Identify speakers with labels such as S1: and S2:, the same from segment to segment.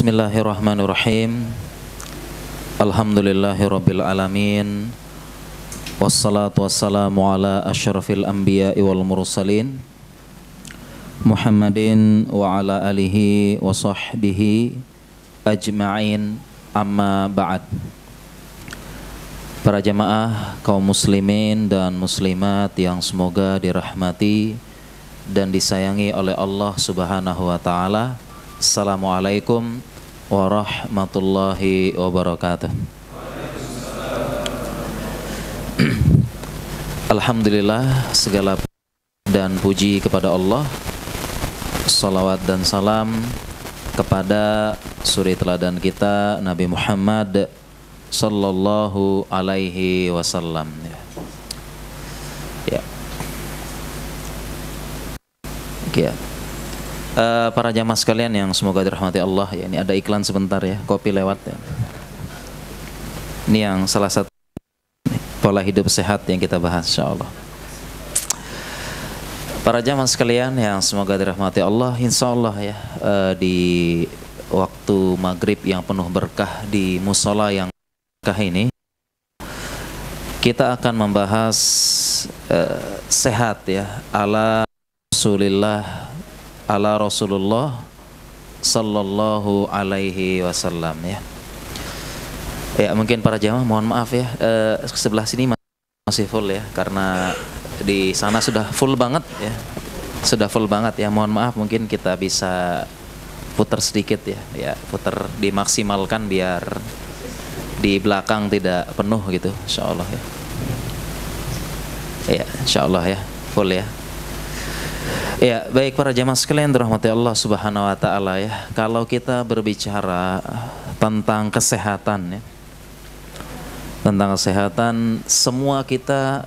S1: Bismillahirrahmanirrahim. Alhamdulillahirabbil alamin. Wassalatu wassalamu ala asyrafil anbiya'i wal mursalin Muhammadin wa ala alihi wa sahbihi ajma'in, amma ba'd. Para jamaah kaum muslimin dan muslimat yang semoga dirahmati dan disayangi oleh Allah Subhanahu wa taala. Assalamualaikum warahmatullahi wabarakatuh. Alhamdulillah, segala dan puji kepada Allah. Salawat dan salam kepada suri teladan kita Nabi Muhammad sallallahu alaihi wasallam. Ya. Ya. Para jamaah sekalian yang semoga dirahmati Allah, ya, ini ada iklan sebentar ya, kopi lewat ya. Ini yang salah satu pola hidup sehat yang kita bahas insyaallah. Para jamaah sekalian yang semoga dirahmati Allah, insyaallah ya, di waktu maghrib yang penuh berkah di musola yang berkah ini, kita akan membahas sehat ya ala Rasulullah sallallahu alaihi wasallam ya. Ya, mungkin para jamaah mohon maaf ya, sebelah sini masih full ya, karena di sana sudah full banget ya. Sudah full banget ya. Mohon maaf, mungkin kita bisa putar sedikit ya. Ya, putar dimaksimalkan biar di belakang tidak penuh gitu, insyaallah ya. Ya, insyaallah ya, full ya. Ya, baik para jamaah sekalian dirahmati Allah Subhanahu wa taala ya. Kalau kita berbicara tentang kesehatan ya. Tentang kesehatan, semua kita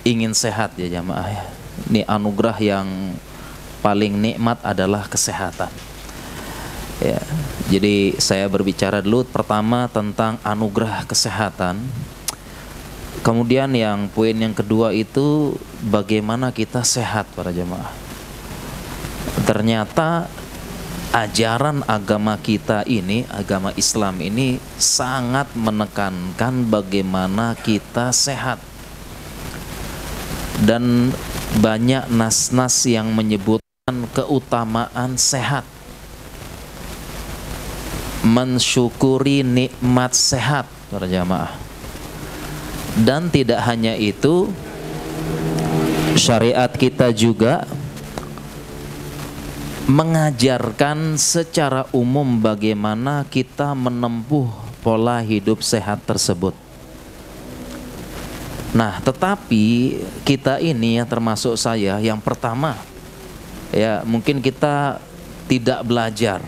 S1: ingin sehat ya jamaah ya. Ini anugerah yang paling nikmat adalah kesehatan. Ya. Jadi saya berbicara dulu pertama tentang anugerah kesehatan. Kemudian yang poin yang kedua itu bagaimana kita sehat para jamaah. Ternyata ajaran agama kita ini, agama Islam ini sangat menekankan bagaimana kita sehat. Dan banyak nas-nas yang menyebutkan keutamaan sehat. Mensyukuri nikmat sehat para jamaah. Dan tidak hanya itu, syariat kita juga mengajarkan secara umum bagaimana kita menempuh pola hidup sehat tersebut. Nah, tetapi kita ini ya, termasuk saya yang pertama ya, mungkin kita tidak belajar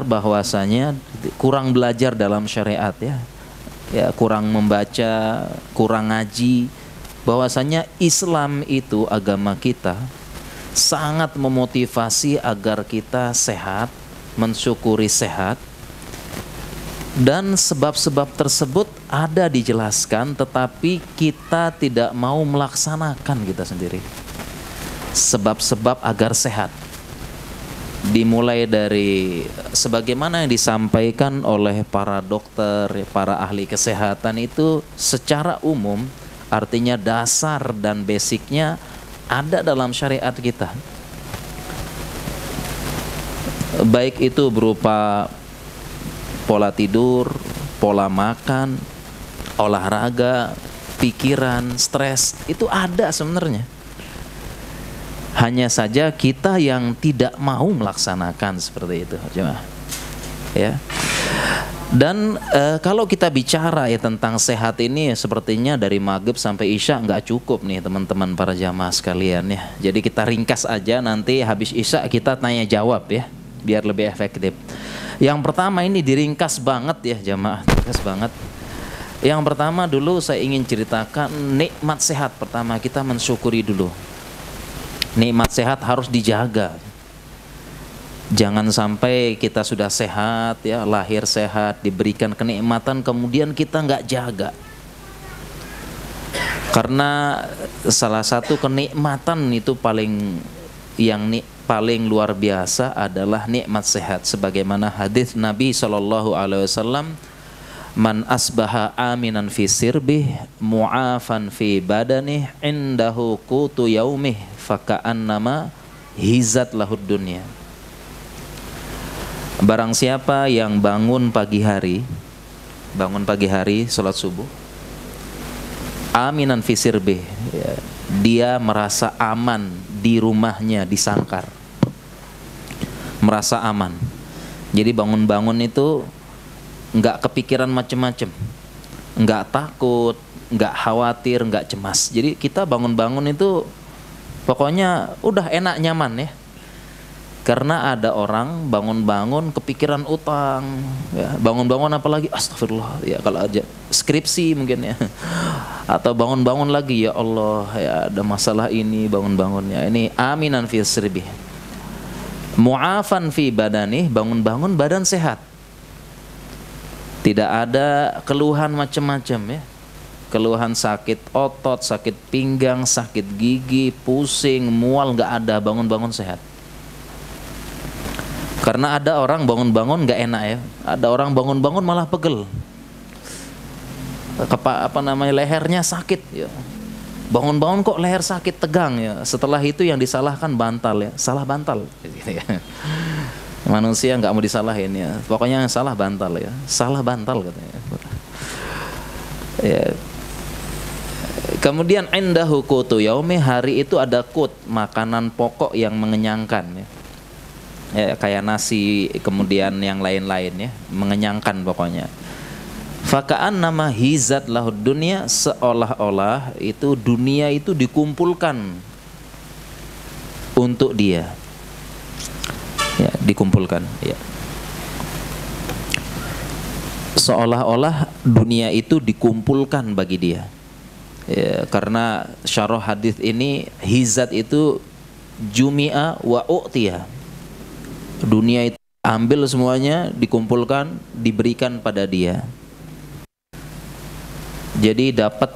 S1: bahwasanya kurang belajar dalam syariat ya. Ya, kurang membaca, kurang ngaji, bahwasanya Islam itu agama kita sangat memotivasi agar kita sehat, mensyukuri sehat. Dan sebab-sebab tersebut ada dijelaskan, tetapi kita tidak mau melaksanakan kita sendiri. Sebab-sebab agar sehat dimulai dari sebagaimana yang disampaikan oleh para dokter, para ahli kesehatan itu secara umum, artinya dasar dan basicnya ada dalam syariat kita. Baik itu berupa pola tidur, pola makan, olahraga, pikiran, stres, itu ada sebenarnya. Hanya saja kita yang tidak mau melaksanakan seperti itu, jemaah. Ya. Dan kalau kita bicara ya tentang sehat ini, sepertinya dari maghrib sampai isya nggak cukup nih teman-teman para jamaah sekalian ya. Jadi kita ringkas aja, nanti habis isya kita tanya jawab ya, biar lebih efektif. Yang pertama ini diringkas banget ya jamaah, ringkas banget. Yang pertama dulu saya ingin ceritakan nikmat sehat. Pertama kita mensyukuri dulu. Nikmat sehat harus dijaga. Jangan sampai kita sudah sehat ya, lahir sehat, diberikan kenikmatan, kemudian kita nggak jaga. Karena salah satu kenikmatan itu paling paling luar biasa adalah nikmat sehat, sebagaimana hadis Nabi SAW, man asbaha aminan fi sirbih mu'afan fi badanih indahu qutu yaumih faka'annama hizat lahud dunya. Barang siapa yang bangun pagi hari salat subuh, aminan fi sirbih, ya, dia merasa aman di rumahnya, di sangkar, merasa aman. Jadi bangun-bangun itu nggak kepikiran macem-macem, nggak takut, nggak khawatir, nggak cemas. Jadi kita bangun-bangun itu pokoknya udah enak, nyaman ya. Karena ada orang bangun-bangun kepikiran utang, ya, bangun-bangun apalagi astagfirullah, ya kalau aja skripsi mungkin ya, atau bangun-bangun lagi ya Allah, ya ada masalah ini, bangun-bangunnya ini aminan fi sirbi, mu'afan fi badani, bangun-bangun badan sehat, tidak ada keluhan macam-macam ya, keluhan sakit otot, sakit pinggang, sakit gigi, pusing, mual, nggak ada, bangun-bangun sehat. Karena ada orang bangun-bangun nggak enak ya, ada orang bangun-bangun malah pegel, lehernya sakit ya. Bangun-bangun kok leher sakit, tegang ya. Setelah itu yang disalahkan bantal ya, salah bantal. Manusia nggak mau disalahin ya, pokoknya yang salah bantal ya, salah bantal katanya. Ya. Kemudian indahu qutu yaumi, hari itu ada qut, makanan pokok yang mengenyangkan ya. Ya, kayak nasi, kemudian yang lain-lain ya, mengenyangkan pokoknya. Faka'an nama hizat lahud dunia, seolah-olah itu dunia itu dikumpulkan untuk dia, ya, dikumpulkan ya. Seolah-olah dunia itu dikumpulkan bagi dia ya, karena syarah hadis ini hizat itu jumi'a wa u'tiya, dunia itu ambil semuanya, dikumpulkan, diberikan pada dia. Jadi dapat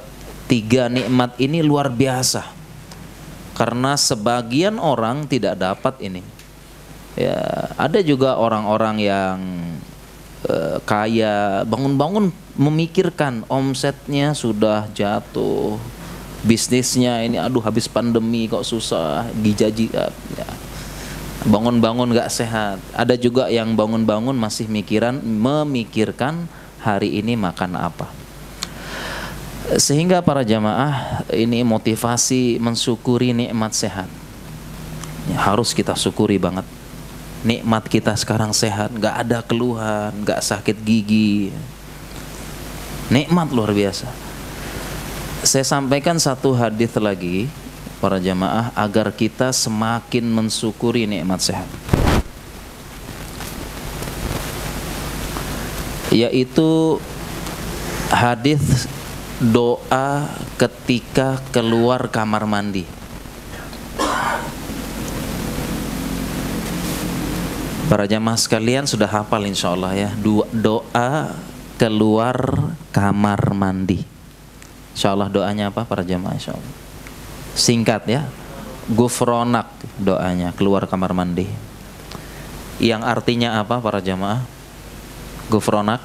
S1: 3 nikmat ini luar biasa. Karena sebagian orang tidak dapat ini. Ya, ada juga orang-orang yang kaya, bangun-bangun memikirkan omsetnya sudah jatuh, bisnisnya ini aduh habis pandemi kok susah, dijaji ya. Bangun-bangun gak sehat. Ada juga yang bangun-bangun masih memikirkan hari ini makan apa. Sehingga para jamaah ini motivasi mensyukuri nikmat sehat ya, harus kita syukuri banget. Nikmat kita sekarang sehat, gak ada keluhan, gak sakit gigi, nikmat luar biasa. Saya sampaikan satu hadis lagi para jamaah agar kita semakin mensyukuri nikmat sehat, yaitu hadis doa ketika keluar kamar mandi. Para jamaah sekalian sudah hafal insyaallah ya, doa keluar kamar mandi. Insyaallah doanya apa para jamaah? Insyaallah singkat ya, gufronak doanya keluar kamar mandi. Yang artinya apa para jamaah? Gufronak,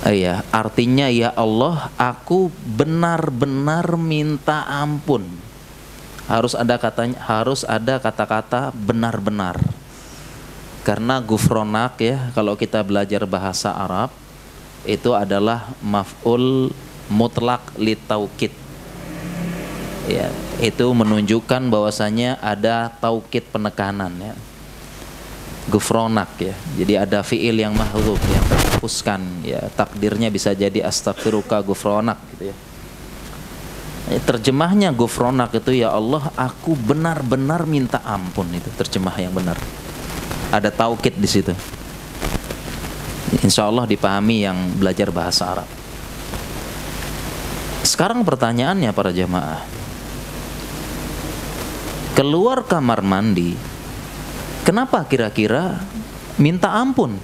S1: iya, artinya ya Allah, aku benar-benar minta ampun. Harus ada katanya, harus ada kata-kata benar-benar. Karena gufronak ya, kalau kita belajar bahasa Arab itu adalah maf'ul mutlak li taukid. Ya, itu menunjukkan bahwasanya ada taukid, penekanan ya. Gufronak ya. Jadi ada fiil yang mahdzuf, yang terhapuskan ya. Takdirnya bisa jadi astaghfiruka gufronak gitu ya. Terjemahnya gufronak itu ya Allah, aku benar-benar minta ampun, itu terjemah yang benar. Ada taukid di situ. Insya Allah dipahami yang belajar bahasa Arab. Sekarang pertanyaannya para jamaah, keluar kamar mandi, kenapa kira-kira minta ampun?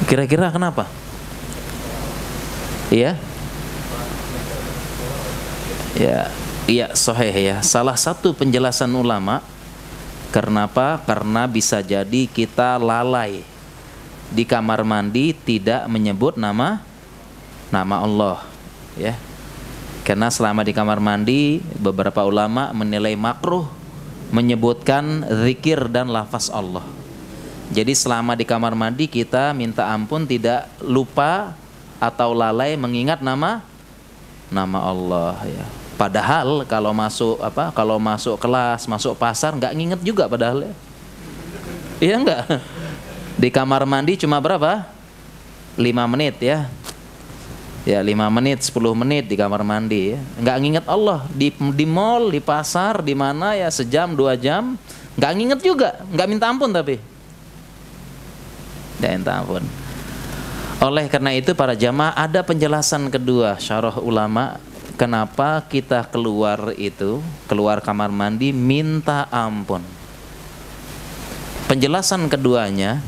S1: Kira-kira kenapa? Iya? Ya, Iya, sahih ya. Salah satu penjelasan ulama, kenapa? Karena bisa jadi kita lalai di kamar mandi tidak menyebut nama Allah, ya. Karena selama di kamar mandi beberapa ulama menilai makruh menyebutkan zikir dan lafaz Allah. Jadi selama di kamar mandi kita minta ampun tidak lupa atau lalai mengingat nama Allah, ya. Padahal kalau masuk kelas, masuk pasar nggak nginget juga padahal, ya. Iya enggak? Di kamar mandi cuma berapa? 5 menit, ya. Ya 5 menit, 10 menit di kamar mandi, ya. Nggak nginget Allah. Di mall, di pasar, di mana ya sejam 2 jam nggak nginget juga, nggak minta ampun tapi. Nggak minta ampun. Oleh karena itu para jamaah ada penjelasan kedua syarah ulama kenapa kita keluar kamar mandi minta ampun. Penjelasan keduanya,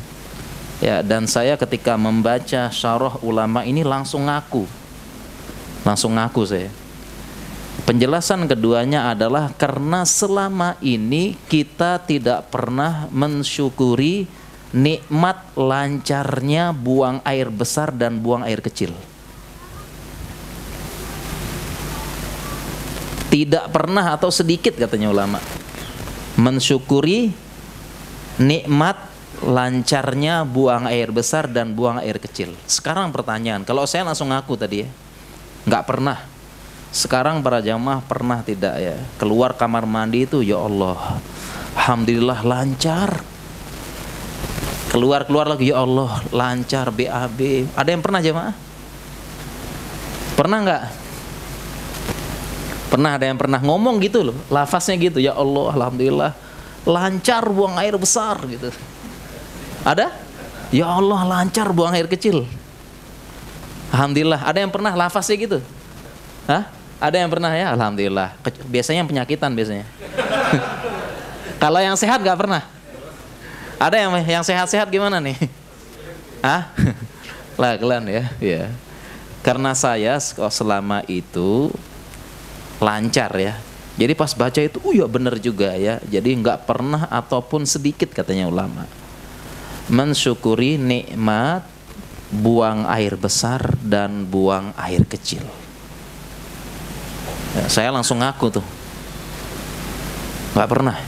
S1: ya, dan saya ketika membaca syarah ulama ini langsung ngaku saya. Penjelasan keduanya adalah karena selama ini kita tidak pernah mensyukuri nikmat lancarnya buang air besar dan buang air kecil. Tidak pernah atau sedikit katanya ulama mensyukuri nikmat lancarnya buang air besar dan buang air kecil. Sekarang pertanyaan, kalau saya langsung ngaku tadi, ya, nggak pernah. Sekarang para jamaah pernah tidak, ya, keluar kamar mandi itu, ya Allah, alhamdulillah lancar. Keluar lagi, ya Allah lancar, BAB. Ada yang pernah jamaah? Pernah nggak? Pernah, ada yang pernah ngomong gitu loh, lafaznya gitu, ya Allah alhamdulillah lancar buang air besar gitu. Ada? Ya Allah lancar buang air kecil. Alhamdulillah. Ada yang pernah lafaznya gitu? Hah? Ada yang pernah, ya? Alhamdulillah. Biasanya yang penyakitan biasanya. Kalau yang sehat nggak pernah? Ada yang sehat-sehat gimana nih? Hah? Lagelan, ya. Ya. Karena saya selama itu lancar, ya. Jadi pas baca itu, ya benar juga, ya. Jadi nggak pernah ataupun sedikit katanya ulama mensyukuri nikmat buang air besar dan buang air kecil. Ya, saya langsung ngaku tuh, nggak pernah.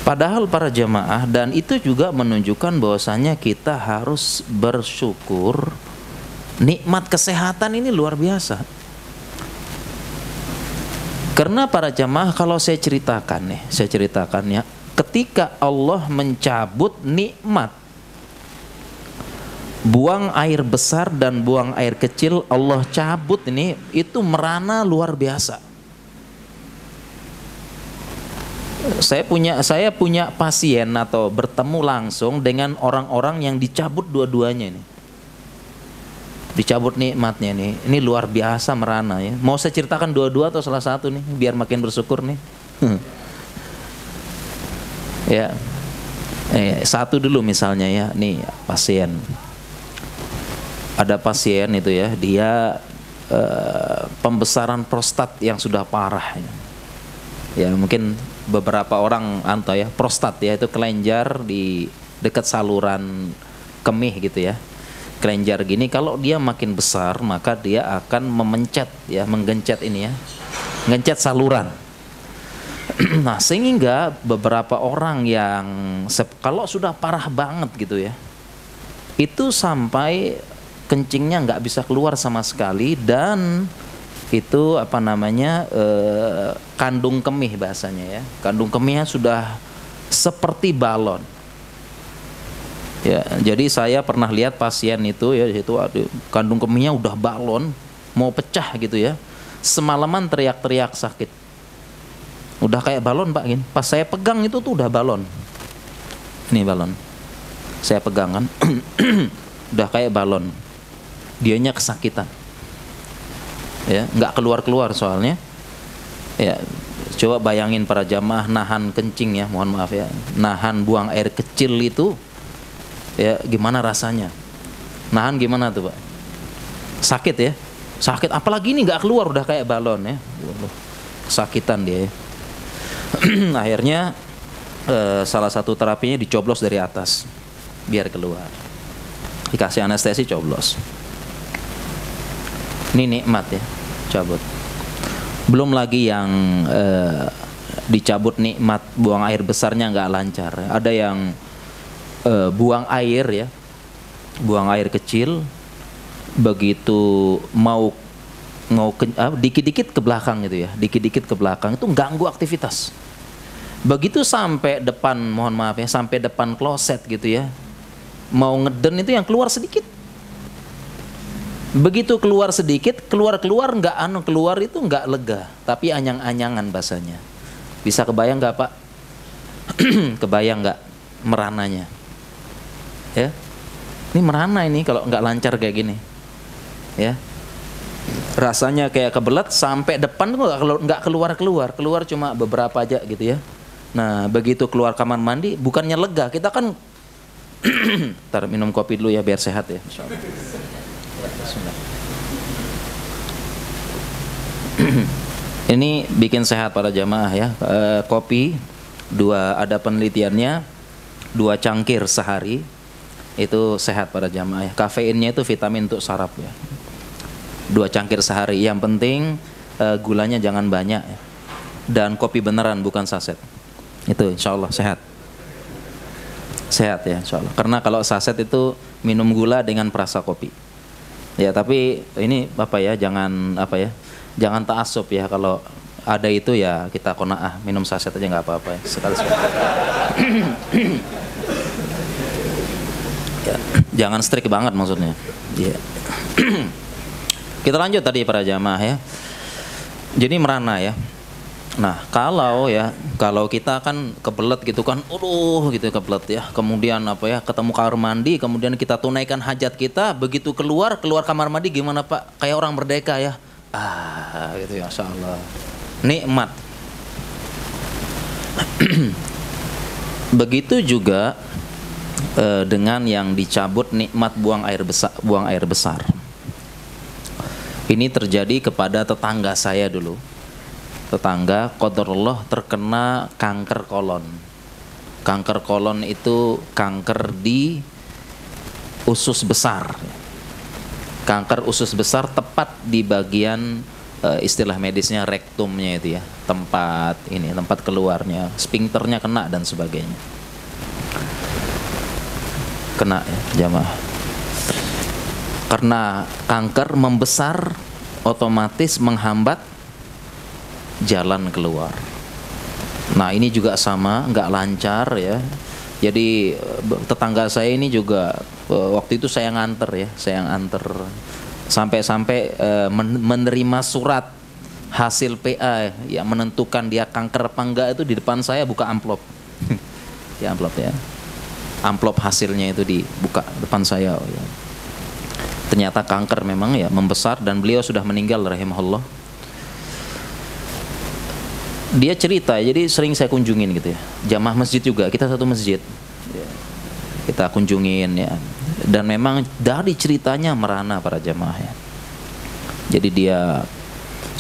S1: Padahal para jamaah, dan itu juga menunjukkan bahwasanya kita harus bersyukur nikmat kesehatan ini luar biasa. Karena para jamaah, kalau saya ceritakan ya, ketika Allah mencabut nikmat buang air besar dan buang air kecil, Allah cabut ini, itu merana luar biasa. Saya punya pasien atau bertemu langsung dengan orang-orang yang dicabut dua-duanya ini. Dicabut nikmatnya nih. Ini luar biasa merana, ya. Mau saya ceritakan dua-dua atau salah satu nih biar makin bersyukur nih. Ya. Satu dulu misalnya, ya. Nih pasien. Ada pasien itu, ya, dia pembesaran prostat yang sudah parah, ya. Ya, mungkin beberapa orang ya, prostat, ya, itu kelenjar di dekat saluran kemih gitu, ya. Kelenjar gini kalau dia makin besar maka dia akan memencet, ya, menggencet ini, ya. Ngencet saluran. Nah, sehingga beberapa orang yang kalau sudah parah banget gitu, ya, itu sampai kencingnya nggak bisa keluar sama sekali, dan itu kandung kemih bahasanya, ya. Kandung kemihnya sudah seperti balon. Ya, jadi saya pernah lihat pasien itu, ya, itu kandung kemihnya udah balon, mau pecah gitu, ya. Semalaman teriak-teriak sakit. Udah kayak balon, Pak, gini. Pas saya pegang itu tuh udah balon. Ini balon. Saya pegang kan. Udah kayak balon. Dianya kesakitan. Ya, nggak keluar-keluar soalnya. Ya, coba bayangin para jamaah nahan kencing, ya, mohon maaf, ya. Nahan buang air kecil itu, ya, gimana rasanya? Nahan gimana tuh, Pak? Sakit, ya? sakit, apalagi ini nggak keluar udah kayak balon ya. Kesakitan dia ya. Akhirnya salah satu terapinya dicoblos dari atas biar keluar, dikasih anestesi, coblos. Ini nikmat ya, cabut. Belum lagi yang dicabut nikmat buang air besarnya nggak lancar. Ada yang buang air ya, buang air kecil, begitu mau dikit-dikit ke belakang gitu ya, dikit-dikit ke belakang itu ganggu aktivitas. Begitu sampai depan, mohon maaf ya, sampai depan kloset gitu ya, mau ngeden itu yang keluar sedikit. Begitu keluar sedikit, keluar nggak keluar itu nggak lega, tapi anyang-anyangan bahasanya. Bisa kebayang nggak Pak? Kebayang nggak merananya? Ya, ini merana ini kalau nggak lancar kayak gini, ya. Rasanya kayak kebelet sampai depan tuh nggak keluar cuma beberapa aja gitu ya. Nah begitu keluar kamar mandi bukannya lega, kita kan ntar minum kopi dulu ya biar sehat ya. Ini bikin sehat para jamaah ya. Kopi ada penelitiannya 2 cangkir sehari itu sehat para jamaah ya. Kafeinnya itu vitamin untuk saraf ya. 2 cangkir sehari. Yang penting gulanya jangan banyak ya. Dan kopi beneran bukan saset. Itu insya Allah sehat. Sehat ya insya Allah. Karena kalau saset itu minum gula dengan perasa kopi. Ya tapi ini jangan ta'assub ya, kalau ada itu ya kita qanaah, minum saset aja nggak apa-apa ya, sekali-sekali. Ya, jangan strict banget maksudnya. Ya. Kita lanjut tadi para jamaah ya. Jadi merana ya. Nah kalau kita kan kebelet gitu kan, gitu kebelet ya. Kemudian ketemu kamar mandi, kemudian kita tunaikan hajat kita, begitu keluar kamar mandi gimana Pak? Kayak orang merdeka ya. Gitu ya, Masya Allah. Nikmat. Begitu juga dengan yang dicabut nikmat buang air besar. Ini terjadi kepada tetangga saya dulu. Tetangga qadarullah terkena kanker kolon. Kanker kolon itu kanker di usus besar. Kanker usus besar tepat di bagian istilah medisnya rektumnya itu ya, tempat keluarnya, sphincternya kena dan sebagainya. Kena ya jamaah. Karena kanker membesar otomatis menghambat jalan keluar. Nah ini juga sama, nggak lancar ya. Jadi tetangga saya ini juga waktu itu saya nganter sampai menerima surat hasil PA yang menentukan dia kanker apa enggak itu di depan saya, buka amplop. Ya amplop ya. Amplop hasilnya itu dibuka depan saya. Ya. Ternyata kanker memang ya membesar dan beliau sudah meninggal rahimahullah. Dia cerita, jadi sering saya kunjungin gitu ya. Jamaah masjid juga, kita satu masjid. Ya. Kita kunjungin ya. Dan memang dari ceritanya merana para jamaah ya. Jadi dia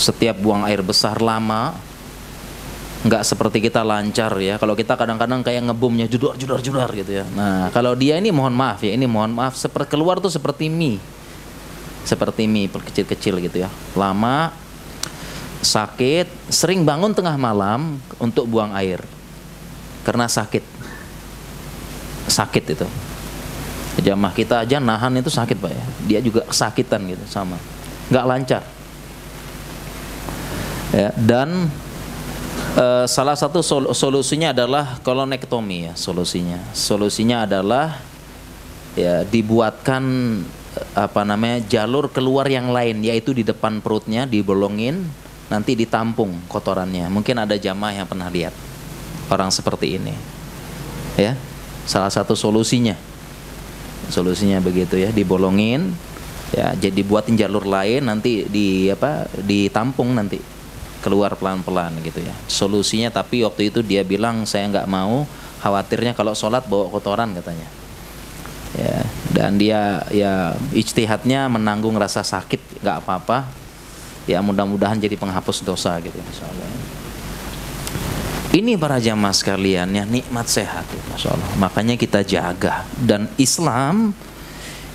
S1: setiap buang air besar lama, nggak seperti kita lancar ya. Kalau kita kadang-kadang kayak ngebumnya judar gitu ya. Nah kalau dia ini mohon maaf seperti keluar tuh seperti mie kecil-kecil gitu ya. Lama, sakit, sering bangun tengah malam untuk buang air karena sakit itu. Jamaah kita aja nahan itu sakit Pak ya. Dia juga kesakitan gitu sama, nggak lancar ya. Dan salah satu solusinya adalah kolonektomi ya. Solusinya adalah ya dibuatkan jalur keluar yang lain, yaitu di depan perutnya dibolongin, nanti ditampung kotorannya. Mungkin ada jamaah yang pernah lihat orang seperti ini ya. Salah satu solusinya begitu ya, dibolongin ya, jadi buatin jalur lain, nanti ditampung, nanti keluar pelan-pelan gitu ya. Solusinya, tapi waktu itu dia bilang saya nggak mau, khawatirnya kalau sholat bawa kotoran katanya ya. Dan dia ya ijtihadnya menanggung rasa sakit nggak apa-apa. Ya mudah-mudahan jadi penghapus dosa gitu, Masya Allah. Ini para jamaah sekalian ya, nikmat sehat, Masya Allah. Makanya kita jaga. Dan Islam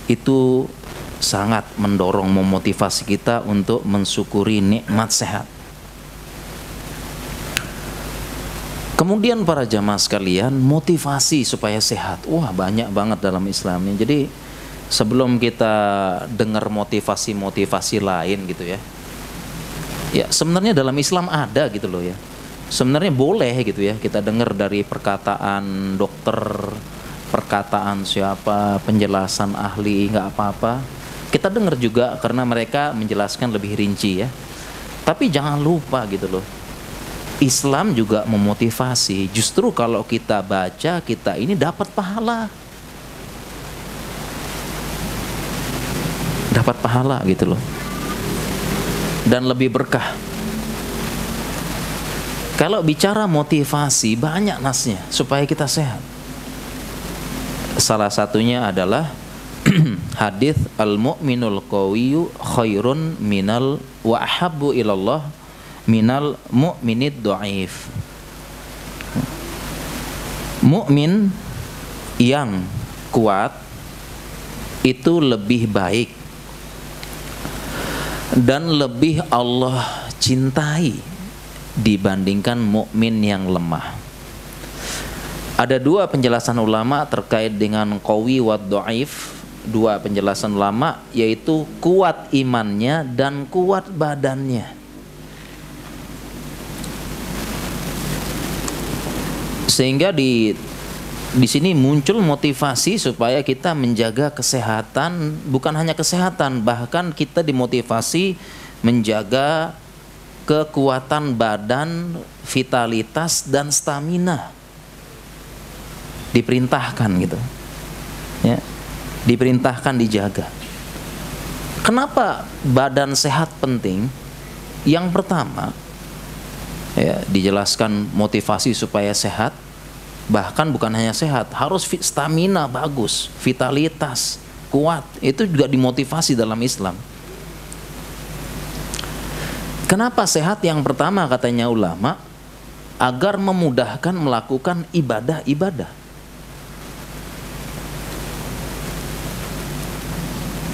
S1: itu sangat mendorong, memotivasi kita untuk mensyukuri nikmat sehat. Kemudian para jamaah sekalian, motivasi supaya sehat. Wah, banyak banget dalam Islam ini. Jadi sebelum kita dengar motivasi-motivasi lain gitu ya. Ya, sebenarnya dalam Islam ada gitu loh ya. Sebenarnya boleh gitu ya, kita dengar dari perkataan dokter, perkataan siapa, penjelasan ahli, nggak apa-apa. Kita dengar juga karena mereka menjelaskan lebih rinci ya. Tapi jangan lupa gitu loh, Islam juga memotivasi. Justru kalau kita baca, kita ini dapat pahala. Dapat pahala gitu loh. Dan lebih berkah. Kalau bicara motivasi, banyak nasnya supaya kita sehat. Salah satunya adalah hadis al-mu'minul qawiyyu khairun minal wa ahabbu ilallah minal mu'minid dhaif. Mukmin yang kuat itu lebih baik dan lebih Allah cintai dibandingkan mukmin yang lemah. Ada dua penjelasan ulama terkait dengan qawi wa dhaif. Dua penjelasan ulama, yaitu kuat imannya dan kuat badannya. Sehingga di sini muncul motivasi supaya kita menjaga kesehatan, bukan hanya kesehatan, bahkan kita dimotivasi menjaga kekuatan badan, vitalitas dan stamina. Diperintahkan gitu. Ya. Diperintahkan dijaga. Kenapa badan sehat penting? Yang pertama, ya, dijelaskan motivasi supaya sehat. Bahkan bukan hanya sehat, harus stamina bagus, vitalitas kuat. Itu juga dimotivasi dalam Islam. Kenapa sehat? Yang pertama katanya ulama, agar memudahkan melakukan ibadah-ibadah.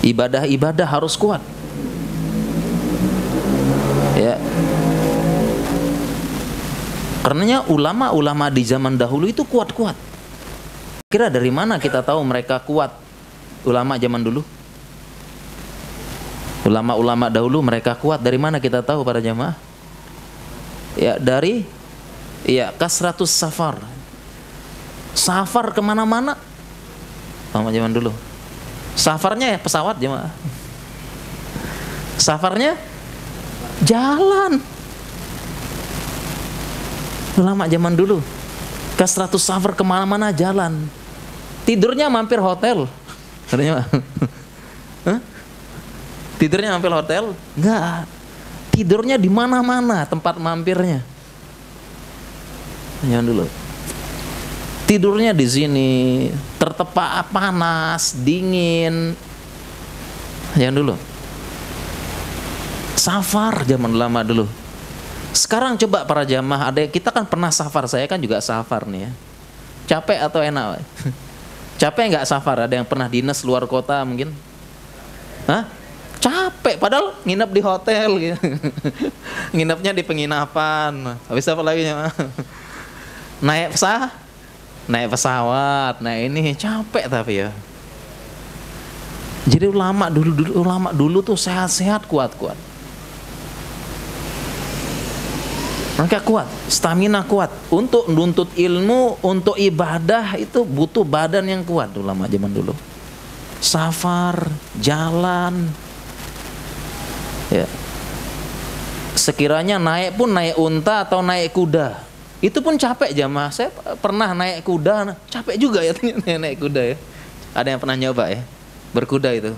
S1: Ibadah-ibadah harus kuat. Ya. Karenanya ulama-ulama di zaman dahulu itu kuat-kuat. Kira dari mana kita tahu mereka kuat? Ulama zaman dulu. Ulama-ulama dahulu mereka kuat. Dari mana kita tahu para jamaah? Ya dari kasratus safar. Safar kemana-mana. Ulama zaman dulu. Safarnya ya pesawat jemaah. Safarnya jalan. Ulama zaman dulu kasratus safar kemana-mana jalan. Tidurnya mampir hotel. Tidurnya mampir hotel? Enggak. Tidurnya di mana-mana tempat mampirnya. Jangan dulu. Tidurnya di sini, tertepak panas, dingin. Jangan dulu. Safar zaman lama dulu. Sekarang coba para jamaah, ada kita kan pernah safar, saya kan juga safar nih ya. Capek atau enak? Capek nggak safar? Ada yang pernah dinas luar kota mungkin? Hah? Capek, padahal nginep di hotel gitu. Nginepnya di penginapan. Habis apa lagi ya? Naik pesawat, ini capek tapi ya. Jadi ulama dulu tuh sehat-sehat, kuat-kuat. Mereka kuat, stamina kuat. Untuk menuntut ilmu, untuk ibadah itu butuh badan yang kuat ulama zaman dulu. Safar, jalan. Ya. Sekiranya naik pun naik unta atau naik kuda. Itu pun capek jamaah. Saya pernah naik kuda, capek juga ya naik kuda ya. Ada yang pernah nyoba ya? Berkuda itu.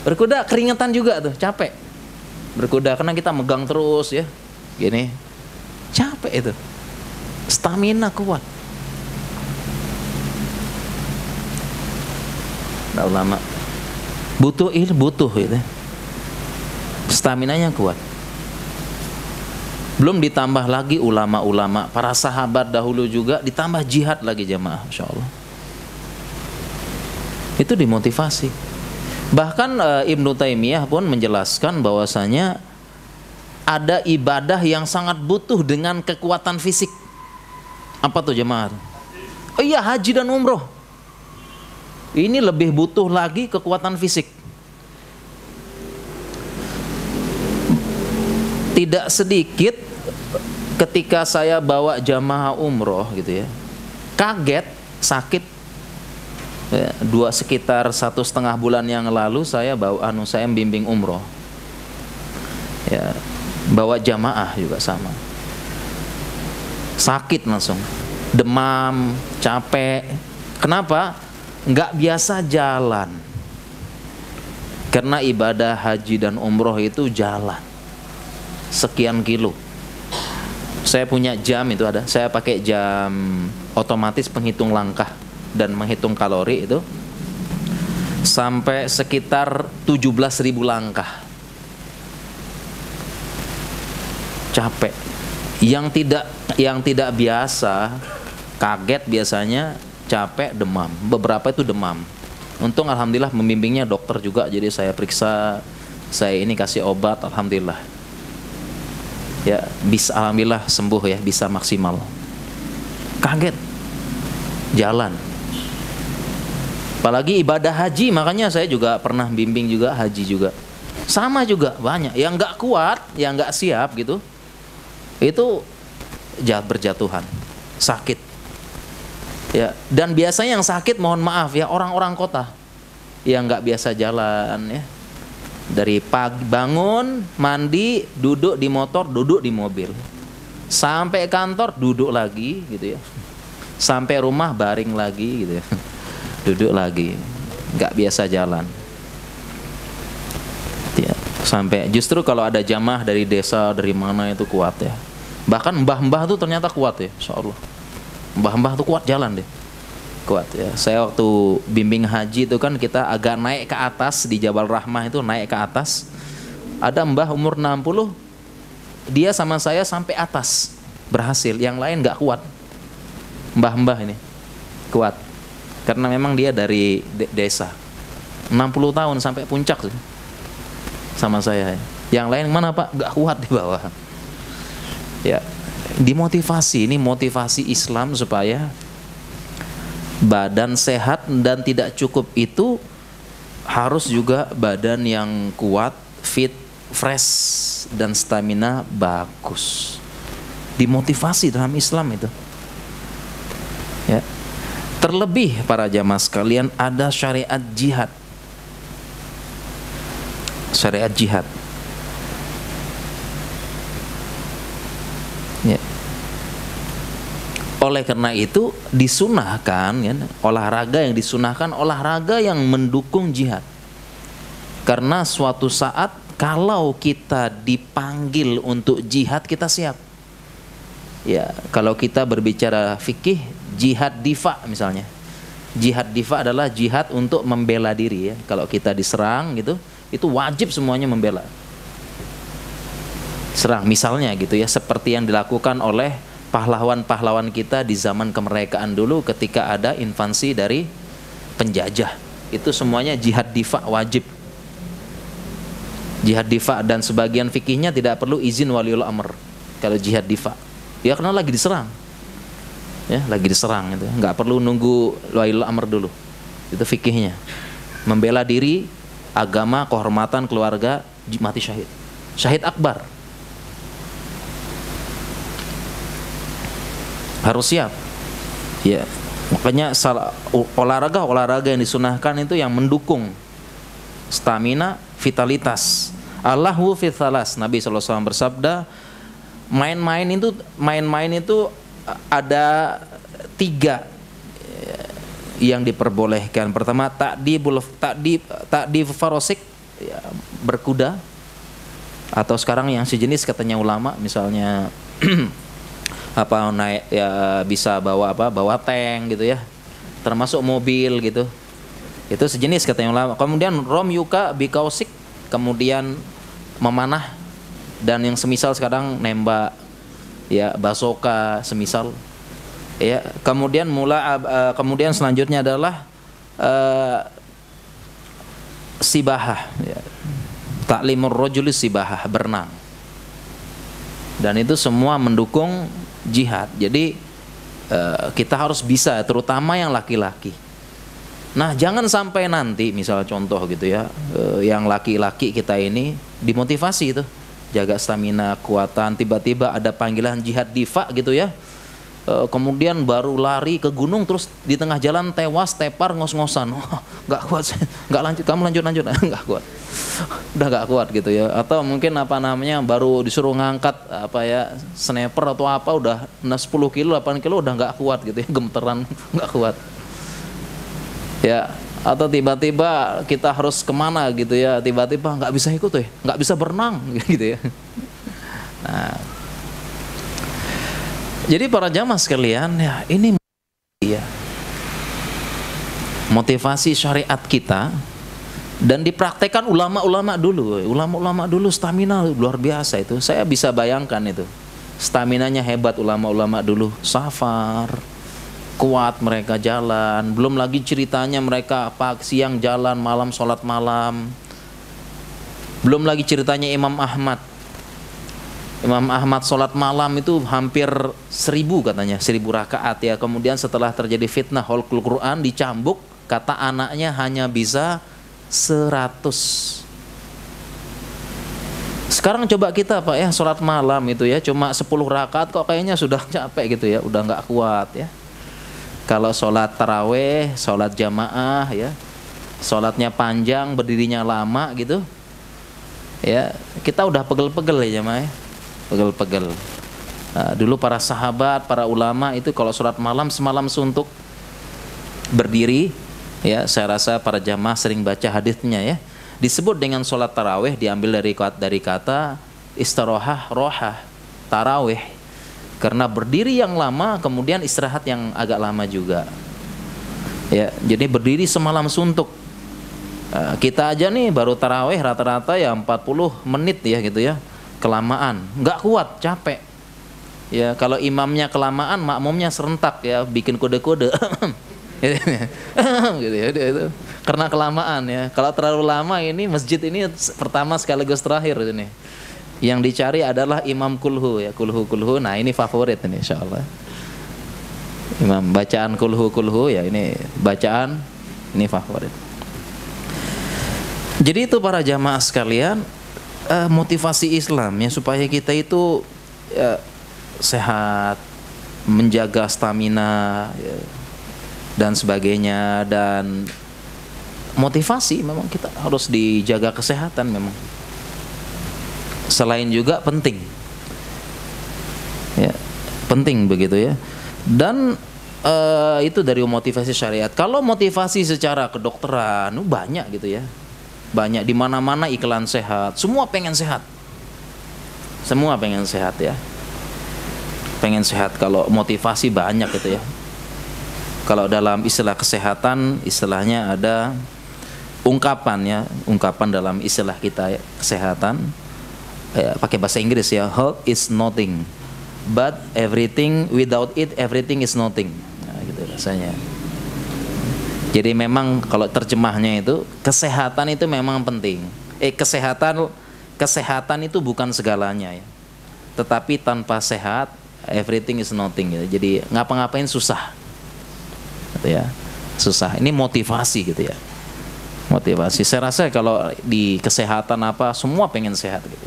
S1: Berkuda keringetan juga tuh, capek. Berkuda karena kita megang terus ya. Gini. Capek itu. Stamina kuat. Nah, ulama butuh gitu. Staminanya kuat. Belum ditambah lagi ulama-ulama, para sahabat dahulu juga, ditambah jihad lagi jamaah, Masya Allah. Itu dimotivasi. Bahkan Ibnu Taimiyah pun menjelaskan bahwasanya ada ibadah yang sangat butuh dengan kekuatan fisik. Apa tuh jemaah? Oh iya, haji dan umroh. Ini lebih butuh lagi kekuatan fisik. Tidak sedikit ketika saya bawa jamaah umroh gitu ya, kaget, sakit. Ya, sekitar 1,5 bulan yang lalu saya saya membimbing umroh. Ya, bawa jamaah juga sama. Sakit langsung, demam, capek. Kenapa? Nggak biasa jalan. Karena ibadah haji dan umroh itu jalan sekian kilo. Saya punya jam itu ada. Saya pakai jam otomatis penghitung langkah dan menghitung kalori itu sampai sekitar 17.000 langkah. Capek. Yang tidak biasa, kaget biasanya, capek, demam. Beberapa itu demam. Untung alhamdulillah membimbingnya dokter juga, jadi saya periksa, saya ini kasih obat, alhamdulillah. Ya, bisa alhamdulillah sembuh ya, bisa maksimal. Kaget. Jalan. Apalagi ibadah haji, makanya saya juga pernah bimbing juga haji juga. Sama juga banyak yang nggak kuat, yang nggak siap gitu. Itu berjatuhan, sakit. Ya, dan biasanya yang sakit mohon maaf ya orang-orang kota yang nggak biasa jalan ya. Dari pagi bangun, mandi, duduk di motor, duduk di mobil. Sampai kantor duduk lagi gitu ya. Sampai rumah baring lagi gitu ya. Duduk lagi. Nggak biasa jalan. Ya, sampai justru kalau ada jamaah dari desa dari mana itu kuat ya. Bahkan mbah-mbah tuh ternyata kuat ya, insyaallah. Mbah-mbah tuh kuat jalan deh. Kuat ya. Saya waktu bimbing haji itu kan kita agak naik ke atas di Jabal Rahmah itu, naik ke atas. Ada mbah umur 60, dia sama saya sampai atas berhasil, yang lain nggak kuat. Mbah-mbah ini kuat karena memang dia dari desa. 60 tahun sampai puncak sih sama saya. Yang lain mana Pak? Nggak kuat di bawah. Ya, dimotivasi. Ini motivasi Islam supaya badan sehat, dan tidak cukup itu harus juga badan yang kuat, fit, fresh, dan stamina bagus. Dimotivasi dalam Islam itu. Ya. Terlebih para jamaah sekalian, ada syariat jihad. Syariat jihad. Ya. Oleh karena itu disunahkan ya, olahraga yang disunahkan, olahraga yang mendukung jihad. Karena suatu saat kalau kita dipanggil untuk jihad, kita siap. Ya, kalau kita berbicara fikih, jihad difa misalnya. Jihad difa adalah jihad untuk membela diri ya. Kalau kita diserang gitu, itu wajib semuanya membela. Serang misalnya gitu ya, seperti yang dilakukan oleh pahlawan-pahlawan kita di zaman kemerdekaan dulu ketika ada invasi dari penjajah. Itu semuanya jihad difa wajib. Jihad difa, dan sebagian fikihnya tidak perlu izin waliul amr kalau jihad difa. Ya karena lagi diserang. Ya, lagi diserang itu. Enggak perlu nunggu waliul amr dulu. Itu fikihnya. Membela diri, agama, kehormatan keluarga, mati syahid. Syahid akbar. Harus siap. Ya. Makanya olahraga yang disunahkan itu yang mendukung stamina, vitalitas. Allahu fi thalas. Nabi SAW bersabda, main-main itu ada 3 yang diperbolehkan. Pertama, ta'dib farosik, ya, berkuda, atau sekarang yang sejenis katanya ulama, misalnya apa naik ya, bisa bawa tank gitu ya, termasuk mobil gitu, itu sejenis katanya ulama. Kemudian rom yuka bikausik, kemudian memanah dan yang semisal sekarang nembak, ya, basoka semisal, ya. Kemudian selanjutnya adalah sibahah, ya. Ta'limur rajuli sibahah, berenang. Dan itu semua mendukung jihad. Jadi kita harus bisa, terutama yang laki-laki. Nah, jangan sampai nanti misal contoh gitu ya, yang laki-laki kita ini dimotivasi itu, jaga stamina, kekuatan, tiba-tiba ada panggilan jihad difa gitu ya. Kemudian baru lari ke gunung, terus di tengah jalan tewas, tepar, ngos-ngosan. Nggak kuat, nggak lanjut, kamu lanjut, nggak kuat, udah nggak kuat gitu ya. Atau mungkin baru disuruh ngangkat sniper atau apa, udah 10 kilo, 8 kilo udah nggak kuat gitu ya, gemeteran, nggak kuat. Ya, atau tiba-tiba kita harus kemana gitu ya, tiba-tiba nggak bisa ikut ya, nggak bisa berenang gitu ya. Nah, jadi para jamaah sekalian, ya ini ya motivasi syariat kita dan dipraktekkan ulama-ulama dulu. Ulama-ulama dulu stamina luar biasa itu. Saya bisa bayangkan itu. Staminanya hebat ulama-ulama dulu. Safar, kuat mereka jalan. Belum lagi ceritanya mereka siang jalan, malam sholat malam. Belum lagi ceritanya Imam Ahmad. Imam Ahmad sholat malam itu hampir 1000 katanya, 1000 rakaat ya. Kemudian setelah terjadi fitnah Khalqul Quran dicambuk, kata anaknya hanya bisa 100. Sekarang coba kita Pak ya, sholat malam itu ya cuma 10 rakaat kok kayaknya sudah capek gitu ya, udah nggak kuat ya. Kalau sholat taraweh, sholat jamaah ya, sholatnya panjang, berdirinya lama gitu ya, kita udah pegel-pegel ya jamaah ya. Pegel-pegel. Nah, dulu para sahabat, para ulama itu kalau sholat malam semalam suntuk berdiri ya. Saya rasa para jamaah sering baca hadisnya ya. Disebut dengan sholat taraweh, diambil dari kata istirohah rohah taraweh, karena berdiri yang lama kemudian istirahat yang agak lama juga ya. Jadi berdiri semalam suntuk. Kita aja nih baru taraweh rata-rata ya 40 menit ya gitu ya, kelamaan, nggak kuat, capek ya. Kalau imamnya kelamaan, makmumnya serentak ya, bikin kode-kode gitu ya, itu karena kelamaan ya. Kalau terlalu lama ini masjid ini pertama sekaligus terakhir ini. Yang dicari adalah imam kulhu ya, kulhu. Nah ini favorit ini insyaallah. Imam bacaan kulhu ya, ini bacaan ini favorit. Jadi itu para jamaah sekalian, motivasi Islam ya supaya kita itu ya, sehat, menjaga stamina ya, dan sebagainya. Dan motivasi memang kita harus dijaga kesehatan memang. Selain juga penting ya, penting begitu ya. Dan itu dari motivasi syariat. Kalau motivasi secara kedokteran banyak gitu ya, banyak, di mana-mana iklan sehat, semua pengen sehat, semua pengen sehat ya, pengen sehat. Kalau motivasi banyak gitu ya. Kalau dalam istilah kesehatan, istilahnya ada ungkapan ya, ungkapan dalam istilah kita ya, kesehatan ya, pakai bahasa Inggris ya, health is nothing but everything without it everything is nothing. Nah, gitu rasanya. Jadi memang kalau terjemahnya itu kesehatan itu memang penting. Kesehatan itu bukan segalanya ya. Tetapi tanpa sehat everything is nothing gitu. Jadi ngapa-ngapain susah. Gitu ya. Susah. Ini motivasi gitu ya. Motivasi. Saya rasa kalau di kesehatan apa semua pengen sehat gitu.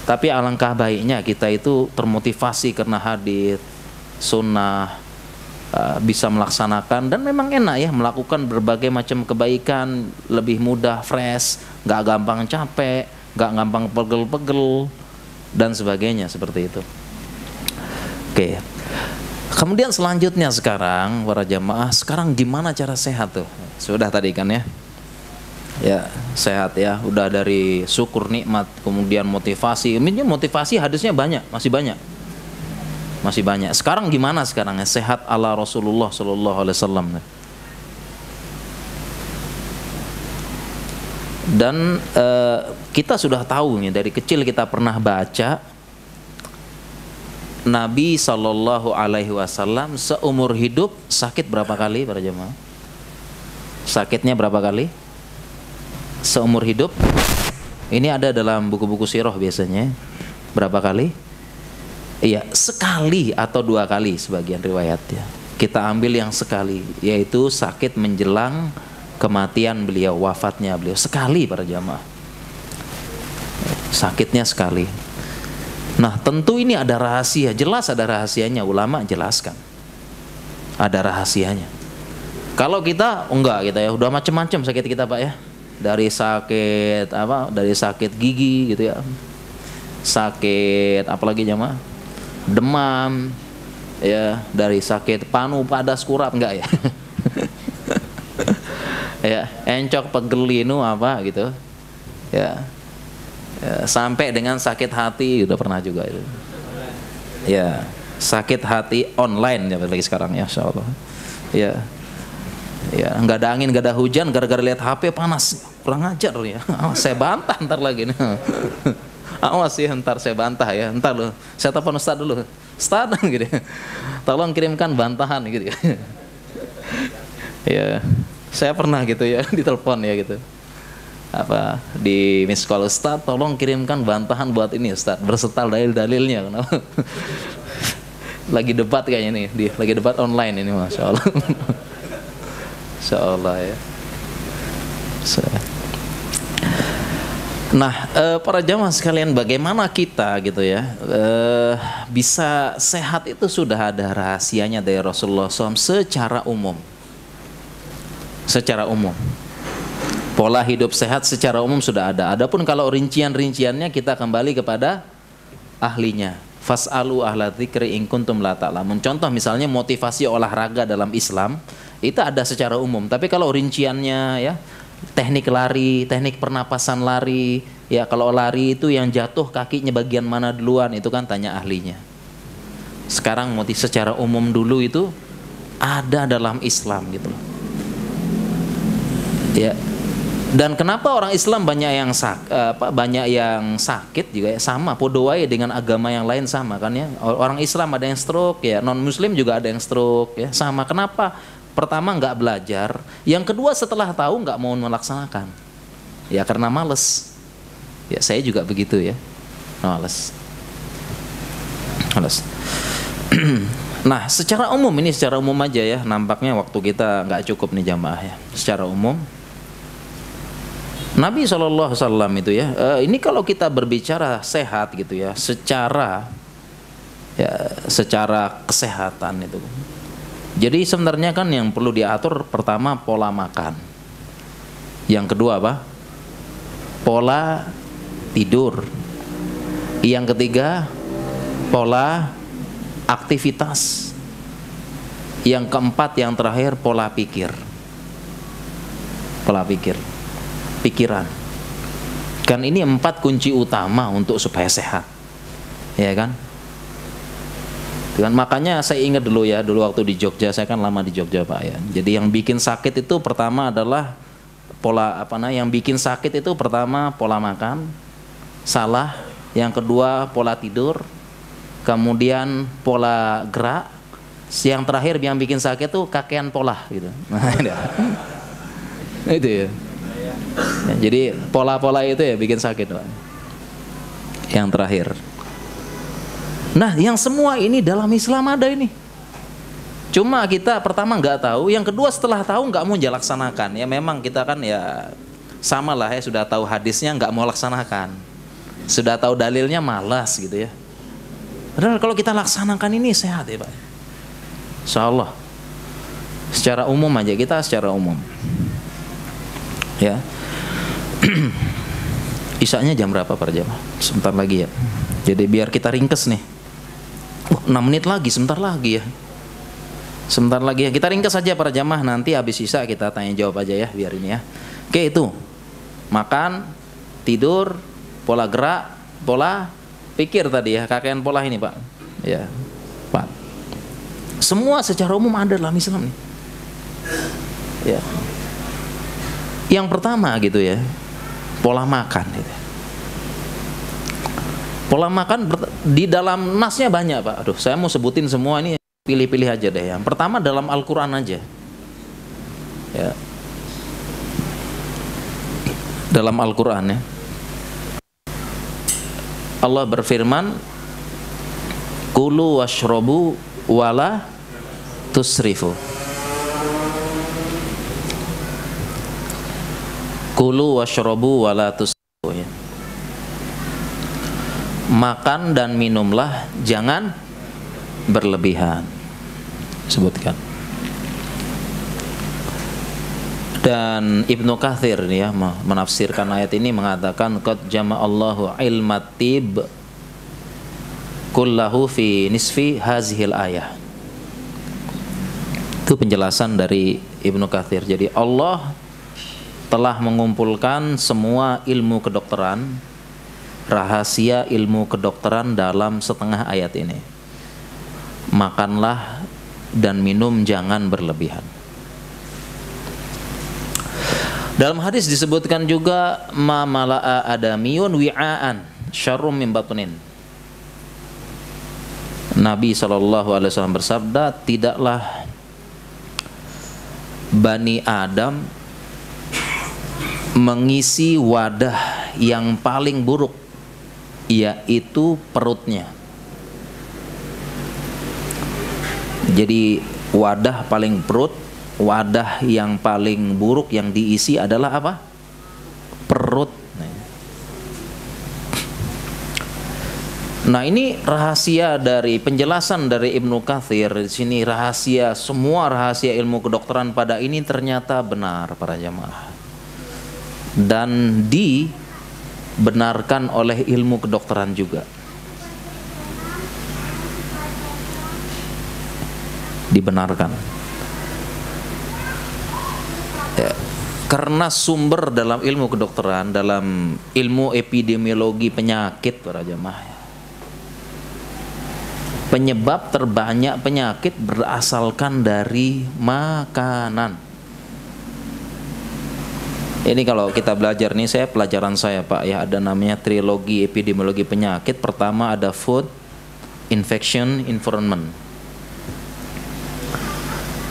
S1: Tapi alangkah baiknya kita itu termotivasi karena hadis, sunnah, bisa melaksanakan, dan memang enak ya melakukan berbagai macam kebaikan, lebih mudah, fresh, nggak gampang capek, nggak gampang pegel-pegel dan sebagainya seperti itu. Oke. Kemudian selanjutnya sekarang para jamaah, sekarang gimana cara sehat tuh? Sudah tadi kan ya. Ya, sehat ya. Udah dari syukur nikmat, kemudian motivasi. Ini motivasi hadisnya banyak, masih banyak. Masih banyak. Sekarang gimana sekarang ya? Sehat ala Rasulullah sallallahu alaihi wasallam. Dan Kita sudah tahu nih, dari kecil kita pernah baca Nabi Shallallahu Alaihi Wasallam seumur hidup sakit berapa kali para jemaah? Sakitnya berapa kali? Seumur hidup? Ini ada dalam buku-buku sirah biasanya. Berapa kali? Iya, sekali atau 2 kali sebagian riwayatnya. Kita ambil yang sekali, yaitu sakit menjelang kematian beliau, wafatnya beliau. Sekali para jamaah. Sakitnya sekali. Nah, tentu ini ada rahasia, jelas ada rahasianya, ulama jelaskan. Ada rahasianya. Kalau kita enggak, kita ya udah macam-macam sakit kita Pak ya. Dari sakit apa? Dari sakit gigi gitu ya. Sakit apalagi jamaah? Demam. Ya, dari sakit panu, padas, kurap enggak ya? Ya, encok, pegel, linu apa gitu. Ya. Ya, sampai dengan sakit hati udah pernah juga itu. Ya, sakit hati online ya lagi sekarang ya, insyaallah. Ya. Ya, nggak ada angin, nggak ada hujan, gara-gara lihat HP panas. Kurang ajar ya. Saya bantah ntar lagi. Awas ya, ntar saya bantah ya. Ntar loh, saya telepon Ustaz dulu. Ustaz gitu. Tolong kirimkan bantahan gitu ya. Ya, saya pernah gitu ya ditelepon ya gitu. Apa di miss call, Ustaz tolong kirimkan bantahan buat ini Ustaz, berserta dalil-dalilnya. Kenapa? Lagi debat kayaknya nih, lagi debat online ini, Masya Allah. Masya Allah ya. Nah, para jamaah sekalian, bagaimana kita gitu ya bisa sehat, itu sudah ada rahasianya dari Rasulullah SAW secara umum. Secara umum. Pola hidup sehat secara umum sudah ada. Adapun kalau rincian-rinciannya kita kembali kepada ahlinya. Fas'alu ahla dzikri in kuntum la ta'lamun. Contoh misalnya motivasi olahraga dalam Islam itu ada secara umum. Tapi kalau rinciannya ya, teknik lari, teknik pernapasan lari, ya kalau lari itu yang jatuh kakinya bagian mana duluan, itu kan tanya ahlinya. Sekarang motivasi secara umum dulu itu ada dalam Islam gitu loh. Ya. Dan kenapa orang Islam banyak yang sakit juga ya, sama podoai dengan agama yang lain sama kan ya. Orang Islam ada yang stroke ya, non muslim juga ada yang stroke ya, sama. Kenapa? Pertama nggak belajar, yang kedua setelah tahu nggak mau melaksanakan. Ya karena males. Ya saya juga begitu ya. Males. Nah, secara umum ini secara umum aja ya, nampaknya waktu kita nggak cukup nih jamaah ya. Secara umum Nabi SAW itu ya, ini kalau kita berbicara sehat gitu ya, secara kesehatan itu. Jadi sebenarnya kan yang perlu diatur pertama pola makan. Yang kedua apa? Pola tidur. Yang ketiga pola aktivitas. Yang keempat, yang terakhir pola pikir. Pola pikir. Pikiran. Kan ini 4 kunci utama untuk supaya sehat. Ya kan? Makanya saya ingat dulu ya, dulu waktu di Jogja, saya kan lama di Jogja Pak ya. Jadi yang bikin sakit itu pertama adalah yang bikin sakit itu pertama pola makan salah, yang kedua pola tidur, kemudian pola gerak, yang terakhir yang bikin sakit itu kakean pola gitu. Nah, itu ya. Ya, jadi pola-pola itu ya bikin sakit Pak. Yang terakhir. Nah, yang semua ini dalam Islam ada ini. Cuma kita pertama nggak tahu, yang kedua setelah tahu nggak mau dilaksanakan. Ya memang kita kan ya sama lah ya, sudah tahu hadisnya nggak mau laksanakan, sudah tahu dalilnya malas gitu ya. Padahal kalau kita laksanakan ini sehat ya Pak. Insyaallah. Secara umum aja, kita secara umum. Ya. Isanya jam berapa para jamaah? Sebentar lagi ya. Jadi biar kita ringkes nih. 6 menit lagi, sebentar lagi ya. Sebentar lagi ya. Kita ringkes saja para jamaah, nanti habis Isya kita tanya jawab aja ya, biar ini ya. Oke, itu. Makan, tidur, pola gerak, pola pikir tadi ya, kakean pola ini, Pak. Ya. Pak. Semua secara umum ada dalam Islam nih. Ya. Yang pertama gitu ya, pola makan gitu. Pola makan di dalam nasnya banyak, Pak. Aduh, saya mau sebutin semua ini, pilih-pilih aja deh. Yang pertama dalam Al-Qur'an aja. Ya. Dalam Al-Qur'an ya. Allah berfirman, "Kulu washrobu wala tusrifu." Kulu washrobu wala tusrifu ya. Makan dan minumlah, jangan berlebihan. Sebutkan. Dan Ibnu Katsir ya menafsirkan ayat ini mengatakan qad jama'allahu ilmat tib kullahu fi nisfi hazihil ayah. Itu penjelasan dari Ibnu Katsir. Jadi Allah telah mengumpulkan semua ilmu kedokteran, rahasia ilmu kedokteran dalam setengah ayat ini. Makanlah dan minum jangan berlebihan. Dalam hadis disebutkan juga ma mala'a adamiyun wi'aan syarrum min batnin. Nabi SAW bersabda, tidaklah Bani Adam mengisi wadah yang paling buruk, yaitu perutnya. Jadi wadah paling perut, wadah yang paling buruk yang diisi adalah apa? Perut. Nah, ini rahasia dari penjelasan dari Ibnu Katsir di sini, rahasia semua rahasia ilmu kedokteran pada ini ternyata benar para jamaah. Dan dibenarkan oleh ilmu kedokteran juga. Dibenarkan. Ya, karena sumber dalam ilmu kedokteran, dalam ilmu epidemiologi penyakit para jamaah, penyebab terbanyak penyakit berasalkan dari makanan. Ini kalau kita belajar nih, saya pelajaran saya Pak ya, ada namanya trilogi epidemiologi penyakit. Pertama ada food, infection, environment.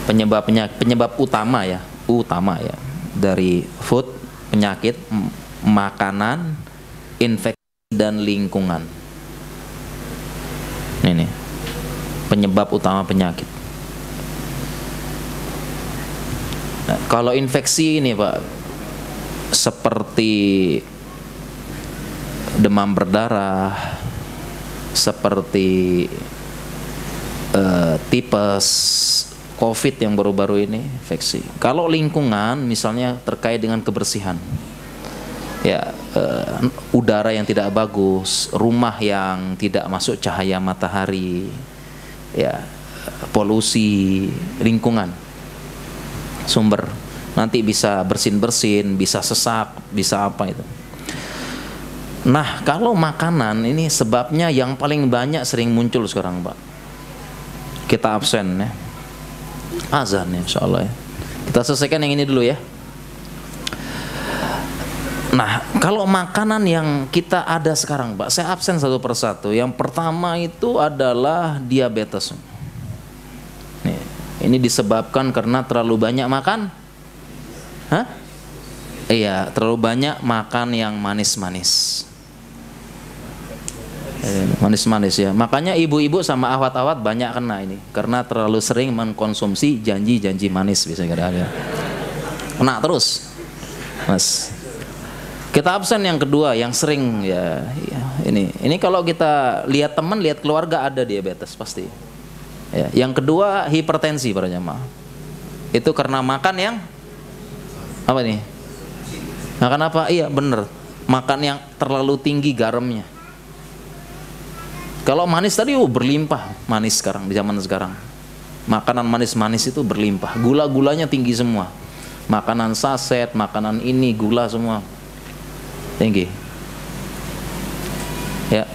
S1: Penyebab utama ya dari food, penyakit, makanan, infeksi dan lingkungan. Ini penyebab utama penyakit. Nah, kalau infeksi ini Pak, seperti demam berdarah, seperti tipes, COVID yang baru-baru ini infeksi. Kalau lingkungan misalnya terkait dengan kebersihan, ya udara yang tidak bagus, rumah yang tidak masuk cahaya matahari, ya polusi lingkungan, sumber nanti bisa bersin-bersin, bisa sesak, bisa apa itu. Nah, kalau makanan ini sebabnya yang paling banyak sering muncul sekarang Pak. Kita absen ya. Azan ya insyaallah ya. Kita selesaikan yang ini dulu ya. Nah, kalau makanan yang kita ada sekarang Pak, saya absen satu persatu. Yang pertama itu adalah diabetes. Nih, ini disebabkan karena terlalu banyak makan. Hah? Iya, terlalu banyak makan yang manis-manis. Manis-manis ya. Makanya ibu-ibu sama awat-awat banyak kena ini, karena terlalu sering mengkonsumsi janji-janji manis bisa ada. Kena terus. Mas. Kita absen yang kedua, yang sering ya ini kalau kita lihat teman, lihat keluarga ada diabetes pasti. Ya, yang kedua hipertensi para jamaah. Itu karena makan yang apa nih? Makan apa? Iya bener, makan yang terlalu tinggi garamnya. Kalau manis tadi berlimpah, manis sekarang di zaman sekarang. Makanan manis-manis itu berlimpah, gula-gulanya tinggi semua. Makanan saset, makanan ini gula semua tinggi. Ya.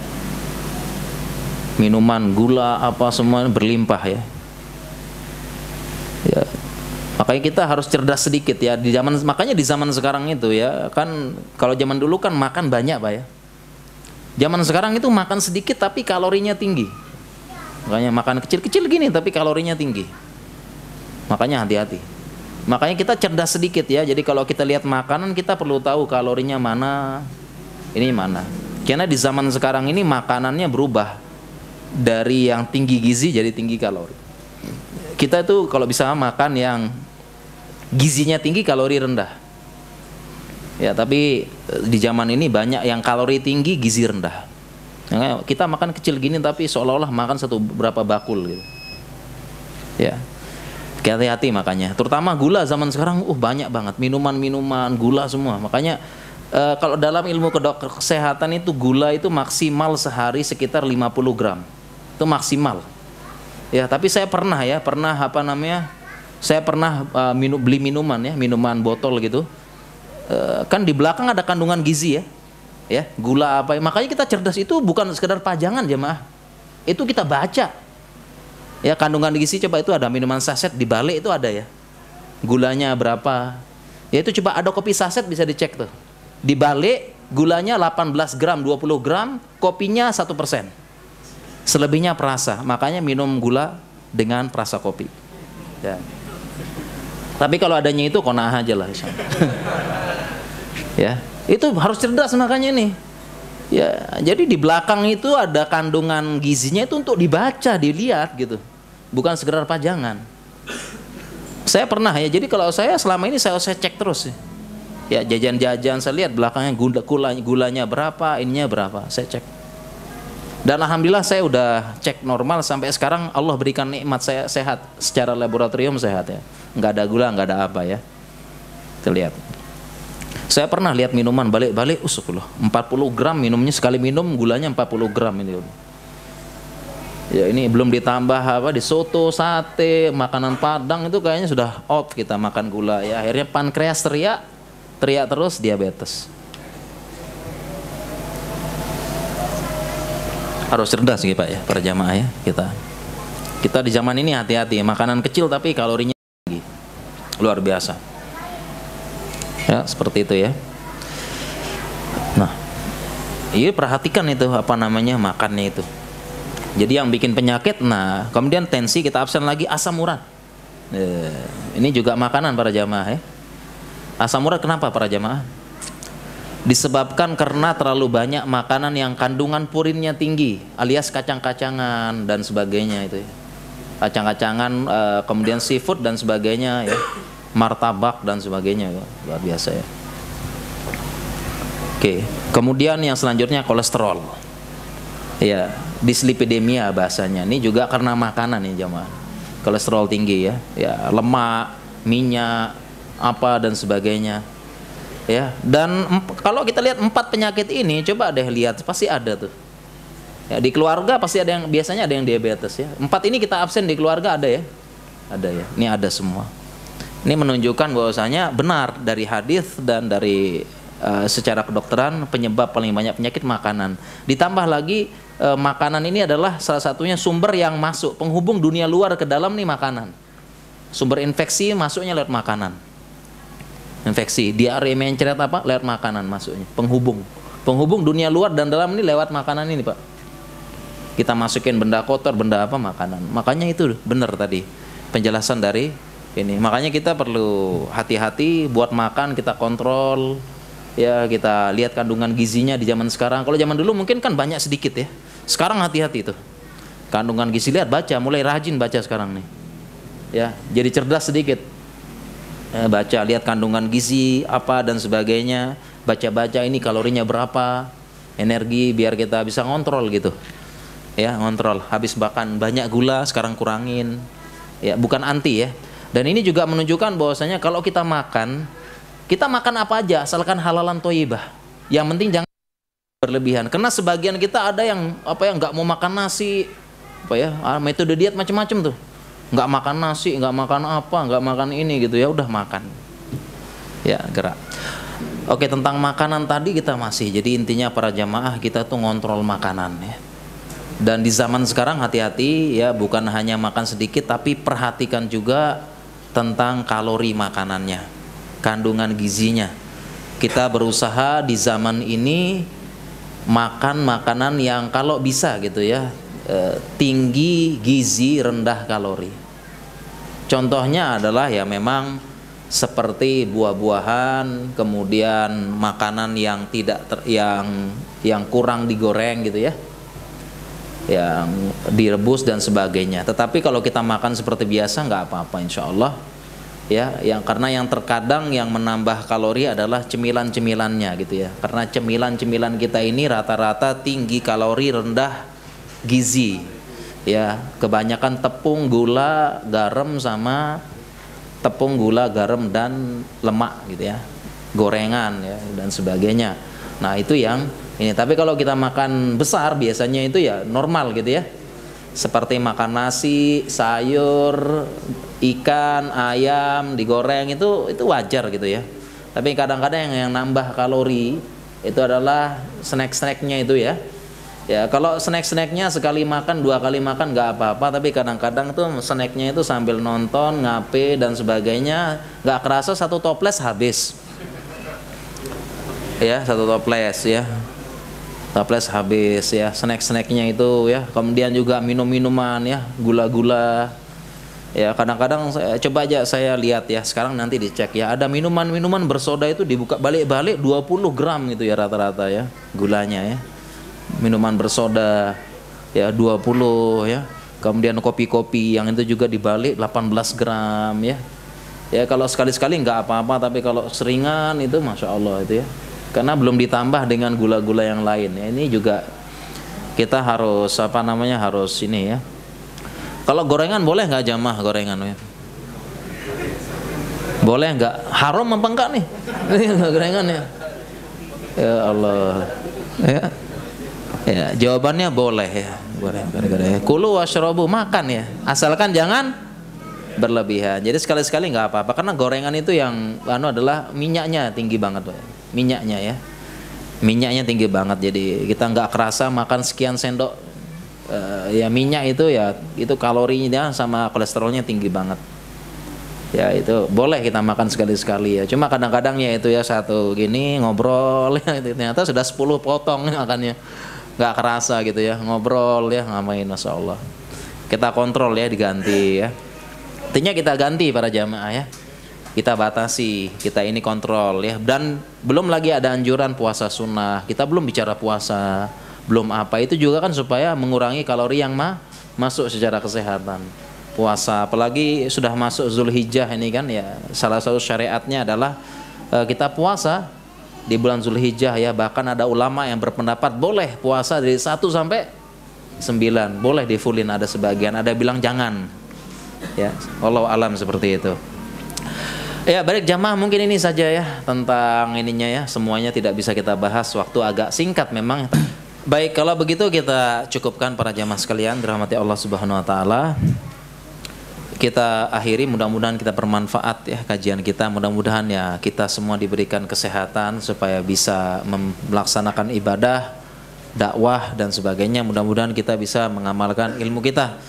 S1: Minuman gula apa semua berlimpah ya. Ya. Makanya kita harus cerdas sedikit ya makanya di zaman sekarang itu ya kan, kalau zaman dulu kan makan banyak Pak ya. Zaman sekarang itu makan sedikit tapi kalorinya tinggi. Makanya makan kecil-kecil gini tapi kalorinya tinggi. Makanya hati-hati. Makanya kita cerdas sedikit ya. Jadi kalau kita lihat makanan kita perlu tahu kalorinya mana, ini mana. Karena di zaman sekarang ini makanannya berubah dari yang tinggi gizi jadi tinggi kalori. Kita tuh kalau bisa makan yang gizinya tinggi kalori rendah. Ya, tapi di zaman ini banyak yang kalori tinggi gizi rendah. Kita makan kecil gini tapi seolah-olah makan berapa bakul gitu. Ya. Hati-hati makanya. Terutama gula zaman sekarang banyak banget minuman-minuman gula semua. Makanya kalau dalam ilmu kesehatan itu gula itu maksimal sehari sekitar 50 gram. Itu maksimal. Ya, tapi saya pernah beli minuman ya, minuman botol gitu. Kan di belakang ada kandungan gizi ya. Ya, gula apa. Makanya kita cerdas itu bukan sekedar pajangan jemaah. Itu kita baca. Ya, kandungan gizi coba itu ada minuman saset di balik itu ada ya. Gulanya berapa? Ya itu coba ada kopi saset bisa dicek tuh. Di balik gulanya 18 gram, 20 gram, kopinya 1%. Selebihnya perasa. Makanya minum gula dengan perasa kopi. Ya. Tapi kalau adanya itu konah aja lah. Ya, itu harus cerdas makanya nih. Ya, jadi di belakang itu ada kandungan gizinya itu untuk dibaca, dilihat gitu. Bukan sekedar pajangan. Saya pernah ya, jadi kalau saya selama ini saya cek terus ya, jajan-jajan saya lihat belakangnya gulanya berapa, ininya berapa, saya cek. Dan alhamdulillah saya udah cek normal sampai sekarang. Allah berikan nikmat saya sehat, secara laboratorium sehat ya, nggak ada gula, nggak ada apa ya. Kita lihat. Saya pernah lihat minuman balik-balik, 40 gram minumnya, sekali minum gulanya 40 gram ini. Ya ini belum ditambah di soto, sate, makanan Padang itu kayaknya sudah out kita makan gula ya. Akhirnya pankreas teriak terus, diabetes. Harus cerdas gitu Pak ya, para jamaah ya kita di zaman ini hati-hati, makanan kecil tapi kalorinya tinggi, luar biasa. Ya seperti itu ya. Nah, iya perhatikan itu makannya itu. Jadi yang bikin penyakit, nah kemudian tensi kita absen lagi, asam urat. Ini juga makanan para jamaah ya. Asam urat kenapa para jamaah? Disebabkan karena terlalu banyak makanan yang kandungan purinnya tinggi, alias kacang-kacangan dan sebagainya itu ya. Kacang-kacangan, kemudian seafood dan sebagainya ya. Martabak dan sebagainya ya. Luar biasa ya. Oke, kemudian yang selanjutnya kolesterol. Ya, dislipidemia bahasanya. Ini juga karena makanan nih jemaah. Kolesterol tinggi ya. Ya, lemak, minyak, apa dan sebagainya. Ya, dan kalau kita lihat 4 penyakit ini, coba deh lihat, pasti ada tuh. Ya, di keluarga pasti ada biasanya ada yang diabetes ya. 4 ini kita absen di keluarga ada ya. Ada ya. Ini ada semua. Ini menunjukkan bahwasanya benar dari hadis dan dari secara kedokteran penyebab paling banyak penyakit makanan. Ditambah lagi makanan ini adalah salah satunya sumber yang masuk penghubung dunia luar ke dalam nih makanan. Sumber infeksi masuknya lewat makanan. Infeksi, diare, mencret apa lewat makanan masuknya. Penghubung dunia luar dan dalam ini lewat makanan ini, Pak. Kita masukin benda kotor, benda apa makanan. Makanya itu benar tadi penjelasan dari ini. Makanya kita perlu hati-hati buat makan, kita kontrol. Ya, kita lihat kandungan gizinya di zaman sekarang. Kalau zaman dulu mungkin kan banyak sedikit ya. Sekarang hati-hati tuh. Kandungan gizi, lihat, baca, mulai rajin baca sekarang nih. Ya, jadi cerdas sedikit. Ya, baca, lihat kandungan gizi apa dan sebagainya. Baca-baca ini kalorinya berapa, energi, biar kita bisa ngontrol gitu. Ya, ngontrol. Habis makan banyak gula, sekarang kurangin. Ya, bukan anti ya. Dan ini juga menunjukkan bahwasanya kalau kita makan apa aja asalkan halalan thayyibah. Yang penting jangan berlebihan. Karena sebagian kita ada yang nggak mau makan nasi, metode diet macam-macam tuh. Nggak makan nasi, nggak makan apa, nggak makan ini gitu ya, udah makan. Ya, gerak. Oke, tentang makanan tadi kita masih. Jadi intinya para jamaah kita tuh ngontrol makanan ya. Dan di zaman sekarang hati-hati ya, bukan hanya makan sedikit tapi perhatikan juga tentang kalori makanannya, kandungan gizinya. Kita berusaha di zaman ini makan makanan yang kalau bisa gitu ya, tinggi gizi, rendah kalori. Contohnya adalah ya memang seperti buah-buahan, kemudian makanan yang tidak yang kurang digoreng gitu ya, yang direbus dan sebagainya. Tetapi kalau kita makan seperti biasa nggak apa-apa insya Allah ya, karena yang terkadang yang menambah kalori adalah cemilan-cemilannya gitu ya, karena cemilan-cemilan kita ini rata-rata tinggi kalori, rendah gizi ya, kebanyakan tepung, gula, garam, sama tepung, gula, garam, dan lemak gitu ya, gorengan ya dan sebagainya. Nah itu yang ini. Tapi kalau kita makan besar biasanya itu ya normal gitu ya, seperti makan nasi, sayur, ikan, ayam digoreng, itu wajar gitu ya. Tapi kadang-kadang yang nambah kalori itu adalah snack-snacknya itu ya. Ya kalau snack-snacknya sekali makan, 2 kali makan nggak apa-apa, tapi kadang-kadang tuh snacknya itu sambil nonton, ngape dan sebagainya, nggak kerasa 1 toples habis. Ya 1 toples ya. Toples habis ya, snack-snacknya itu ya. Kemudian juga minum-minuman ya, gula-gula. Ya kadang-kadang coba aja saya lihat ya, sekarang nanti dicek ya, ada minuman-minuman bersoda itu dibuka balik-balik 20 gram gitu ya rata-rata ya gulanya ya. Minuman bersoda ya 20 ya. Kemudian kopi-kopi yang itu juga dibalik 18 gram ya. Ya kalau sekali-sekali nggak apa-apa, tapi kalau seringan itu Masya Allah itu ya, karena belum ditambah dengan gula-gula yang lain ya. Ini juga kita harus harus ini ya. Kalau gorengan boleh nggak jamaah gorengan ya? Boleh nggak? Haram apa enggak nih? Gorengan ya? Ya Allah ya. Ya, jawabannya boleh ya. Boleh. Kulu washrobu, makan ya. Asalkan jangan berlebihan. Jadi sekali-sekali nggak apa-apa, karena gorengan itu yang adalah minyaknya tinggi banget, Pak. Minyaknya ya. Minyaknya tinggi banget. Jadi kita nggak kerasa makan sekian sendok ya minyak itu ya, itu kalorinya sama kolesterolnya tinggi banget. Ya itu boleh kita makan sekali-sekali ya. Cuma kadang-kadang ya itu ya, satu gini ngobrol ya, ternyata sudah 10 potong makannya. Nggak kerasa gitu ya, ngobrol ya, ngamain, Masya Allah. Kita kontrol ya, diganti ya. Artinya kita ganti para jamaah ya, kita batasi, kita ini kontrol ya. Dan belum lagi ada anjuran puasa sunnah, kita belum bicara puasa, belum apa, itu juga kan supaya mengurangi kalori yang masuk secara kesehatan. Puasa apalagi sudah masuk Zulhijjah ini kan ya, salah satu syariatnya adalah kita puasa di bulan Zulhijjah ya. Bahkan ada ulama yang berpendapat boleh puasa dari 1 sampai 9, boleh di fullin, ada sebagian, ada bilang jangan ya, wallahu alam seperti itu ya. Baik jamaah, mungkin ini saja ya tentang ininya ya, semuanya tidak bisa kita bahas, waktu agak singkat memang. Baik, kalau begitu kita cukupkan para jamaah sekalian dirahmati Allah Subhanahu wa taala. Kita akhiri, mudah-mudahan kita bermanfaat ya kajian kita, mudah-mudahan ya kita semua diberikan kesehatan supaya bisa melaksanakan ibadah, dakwah dan sebagainya. Mudah-mudahan kita bisa mengamalkan ilmu kita.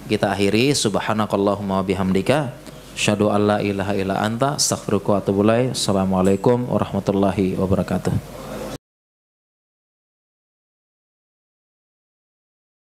S1: Kita akhiri, subhanakallahumma bihamdika asyhadu an la ilaha illa anta astaghfiruka wa atubu ilaik. Assalamualaikum warahmatullahi wabarakatuh.